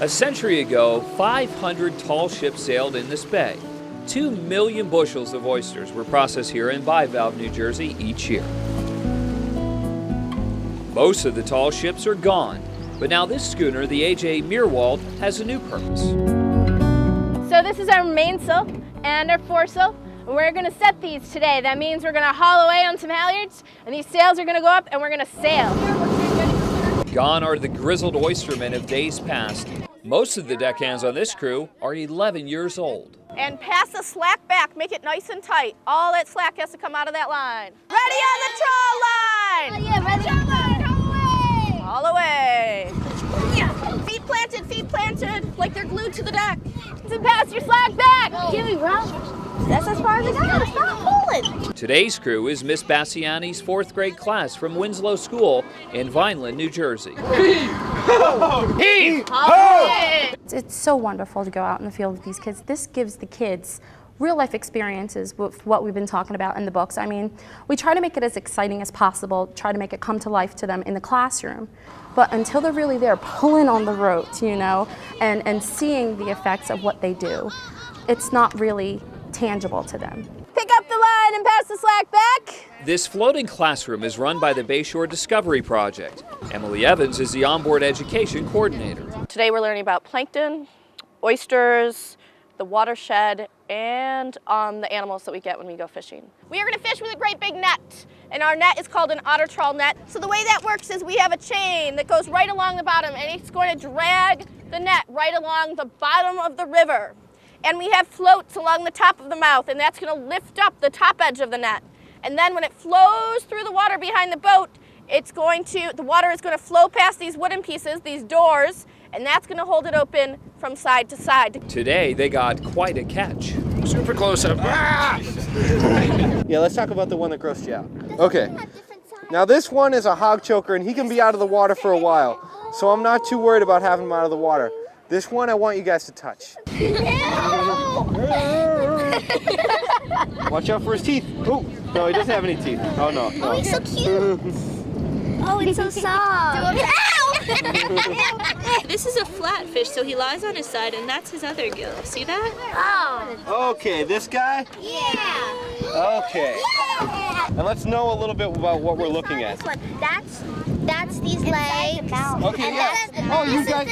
A century ago, 500 tall ships sailed in this bay. 2 million bushels of oysters were processed here in Bivalve, New Jersey each year. Most of the tall ships are gone, but now this schooner, the A.J. Meerwald, has a new purpose. So this is our mainsail and our foresail. We're going to set these today. That means we're going to haul away on some halyards, and these sails are going to go up, and we're going to sail. Gone are the grizzled oystermen of days past. Most of the deckhands on this crew are 11 years old. And pass the slack back, make it nice and tight. All that slack has to come out of that line. Ready on the trawl line! Oh, yeah, ready. All the way! Feet planted, like they're glued to the deck. And pass your slack back! Give me, bro. That's as far as it goes. Stop pulling. Today's crew is Miss Bassiani's 4th grade class from Winslow School in Vineland, New Jersey. It's so wonderful to go out in the field with these kids. This gives the kids real life experiences with what we've been talking about in the books. I mean, we try to make it as exciting as possible, try to make it come to life to them in the classroom. But until they're really there pulling on the ropes, you know, and seeing the effects of what they do, it's not really tangible to them. Pick up the line and pass the slack back. This floating classroom is run by the Bayshore Discovery Project. Emily Evans is the onboard education coordinator. Today we're learning about plankton, oysters, the watershed, and the animals that we get when we go fishing. We are going to fish with a great big net, and our net is called an otter trawl net. So the way that works is we have a chain that goes right along the bottom, and it's going to drag the net right along the bottom of the river. And we have floats along the top of the mouth, and that's going to lift up the top edge of the net. And then when it flows through the water behind the boat, the water is going to flow past these wooden pieces, these doors, and that's going to hold it open from side to side. Today they got quite a catch. Super close up. Ah! Yeah, let's talk about the one that grossed you out. Okay. Now this one is a hog choker, and he can be out of the water for a while. So I'm not too worried about having him out of the water. This one I want you guys to touch. Watch out for his teeth. Oh, no, he doesn't have any teeth. Oh, no. Oh, he's so cute. Oh, it's so soft. This is a flatfish, so he lies on his side, and that's his other gill. See that? Oh. Okay, this guy? Yeah. Okay. And let's know a little bit about what we're looking at. That's these legs. Okay, yeah. Oh,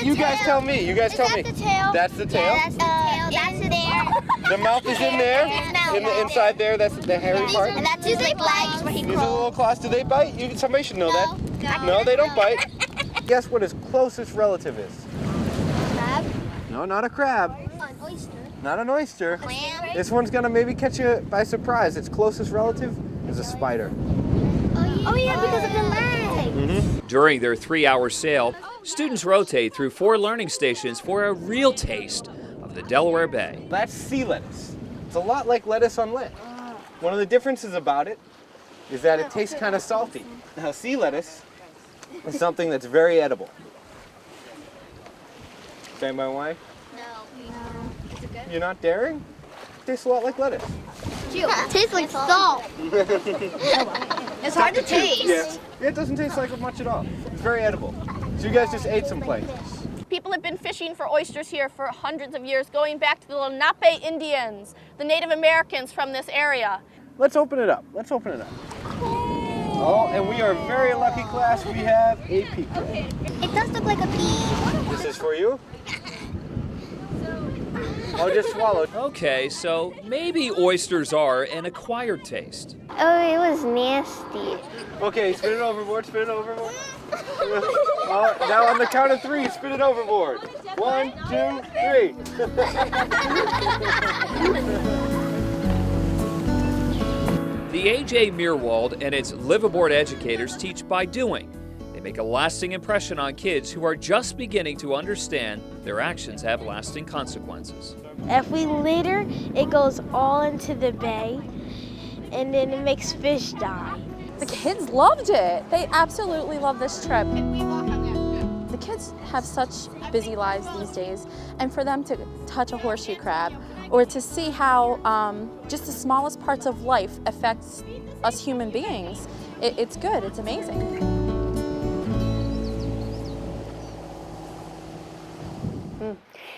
you guys tell me. You guys tell me. That's the tail. That's the tail. Yeah, that's the tail. That's there. The mouth is in there. Inside there, that's the hairy part. And that's his like legs where he These are the crawls. little claws. Do they bite? Somebody should know that. No, they don't bite. Guess what his closest relative is? Crab? No, not a crab. An oyster. Not an oyster. Clam? This one's gonna maybe catch you by surprise. Its closest relative is a spider. Oh yeah, because of the legs. During their 3-hour sail, students rotate through 4 learning stations for a real taste of the Delaware Bay. That's sea lettuce. It's a lot like lettuce on land. One of the differences about it is that it tastes kind of salty. Now, sea lettuce is something that's very edible. Does anybody why? No. Is it good? You're not daring? It tastes a lot like lettuce. Cute. It tastes like salt. It's hard to taste. Yeah, it doesn't taste like much at all. It's very edible. So you guys just ate some plankton. People have been fishing for oysters here for hundreds of years, going back to the Lenape Indians, the Native Americans from this area. Let's open it up. Let's open it up. Oh, and we are a very lucky class. We have a pea crab. It does look like a pea. This is for you. Oh, just swallowed. Okay, so maybe oysters are an acquired taste. Oh, it was nasty. Okay, spin it overboard, spin it overboard. Oh, now on the count of 3, spin it overboard. 1, 2, 3. The A.J. Meerwald and its liveaboard educators teach by doing. They make a lasting impression on kids who are just beginning to understand their actions have lasting consequences. If we litter, it goes all into the bay, and then it makes fish die. The kids loved it. They absolutely love this trip. The kids have such busy lives these days, and for them to touch a horseshoe crab or to see how just the smallest parts of life affects us human beings, it's good, it's amazing.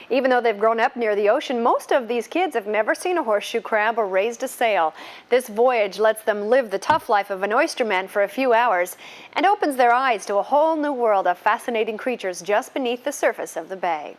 Even though they've grown up near the ocean, most of these kids have never seen a horseshoe crab or raised a sail. This voyage lets them live the tough life of an oysterman for a few hours and opens their eyes to a whole new world of fascinating creatures just beneath the surface of the bay.